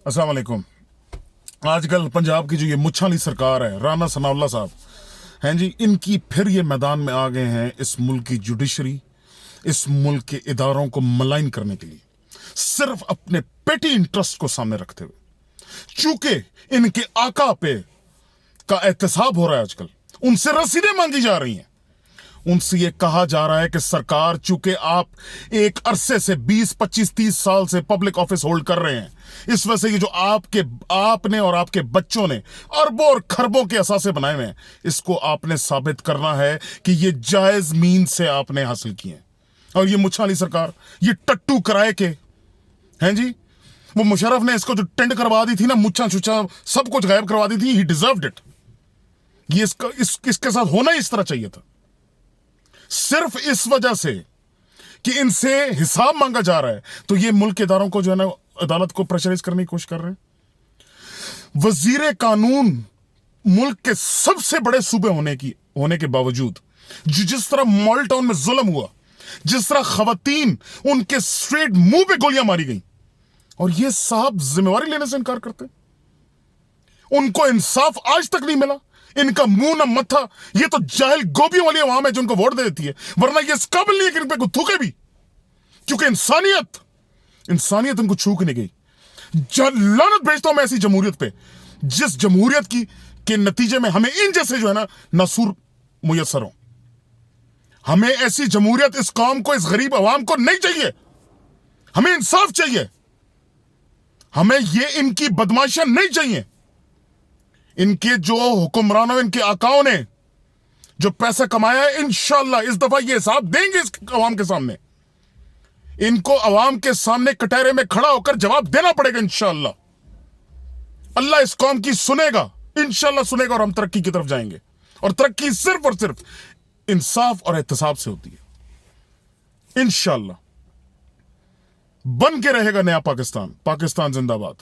अस्सलाम वालेकुम। आजकल पंजाब की जो ये मुच्छाली सरकार है, राना सनाउल्लाह साहब हैं जी, इनकी फिर ये मैदान में आ गए हैं इस मुल्क की जुडिशरी, इस मुल्क के इदारों को मलाइन करने के लिए, सिर्फ अपने पेटी इंटरेस्ट को सामने रखते हुए। चूंकि इनके आका पे का एहतसाब हो रहा है आजकल, उनसे रसीदें मांगी जा रही हैं, उनसे यह कहा जा रहा है कि सरकार, चूंकि आप एक अरसे से 20, 25, 30 साल से पब्लिक ऑफिस होल्ड कर रहे हैं, इस वजह से ये जो आपने और आपके बच्चों ने अरबों और खरबों के असासे बनाए हुए हैं, इसको आपने साबित करना है कि ये जायज मीन से आपने हासिल किए हैं। और ये मुच्छाली सरकार, ये टट्टू कराए के हैं जी, वो मुशर्रफ ने इसको जो टेंड करवा दी थी ना, मुच्छा छुच्छा सब कुछ गायब करवा दी थी, ही डिजर्व्ड इट। ये इसके साथ होना ही इस तरह चाहिए था। सिर्फ इस वजह से कि इनसे हिसाब मांगा जा रहा है, तो ये मुल्क के इदारों को जो है ना, अदालत को प्रेशराइज करने की कोशिश कर रहे हैं। वजीर कानून मुल्क के सबसे बड़े सूबे होने के बावजूद, जिस तरह मॉडल टाउन में जुल्म हुआ, जिस तरह खवातीन उनके स्ट्रेट मुंह पे गोलियां मारी गई, और ये साहब जिम्मेवारी लेने से इनकार करते, उनको इंसाफ आज तक नहीं मिला। इनका मुंह न मत्था, ये तो जाहिल गोबियों वाली अवाम है जो उनको वोट दे देती है, वरना ये इस काबिल नहीं है कि इन पे को थूके भी, क्योंकि इंसानियत उनको छू के नहीं गई। लानत भेजता हूं मैं ऐसी जमहूरियत पे, जिस जमहूरियत के नतीजे में हमें इन जैसे जो है ना नसूर मुयस्सर हो। हमें ऐसी जमहूरियत इस कौम को, इस गरीब अवाम को नहीं चाहिए। हमें इंसाफ चाहिए, हमें ये इनकी बदमाशियां नहीं चाहिए। इनके जो हुक्मरानों, इनके आकाओं ने जो पैसा कमाया है, इंशाअल्लाह इस दफा ये हिसाब देंगे इस अवाम के सामने। इनको अवाम के सामने कटहरे में खड़ा होकर जवाब देना पड़ेगा इंशाअल्लाह। अल्लाह इस कौम की सुनेगा, इंशाअल्लाह सुनेगा, और हम तरक्की की तरफ जाएंगे। और तरक्की सिर्फ और सिर्फ इंसाफ और एहतसाब से होती है। इंशाअल्लाह बन के रहेगा नया पाकिस्तान। पाकिस्तान जिंदाबाद।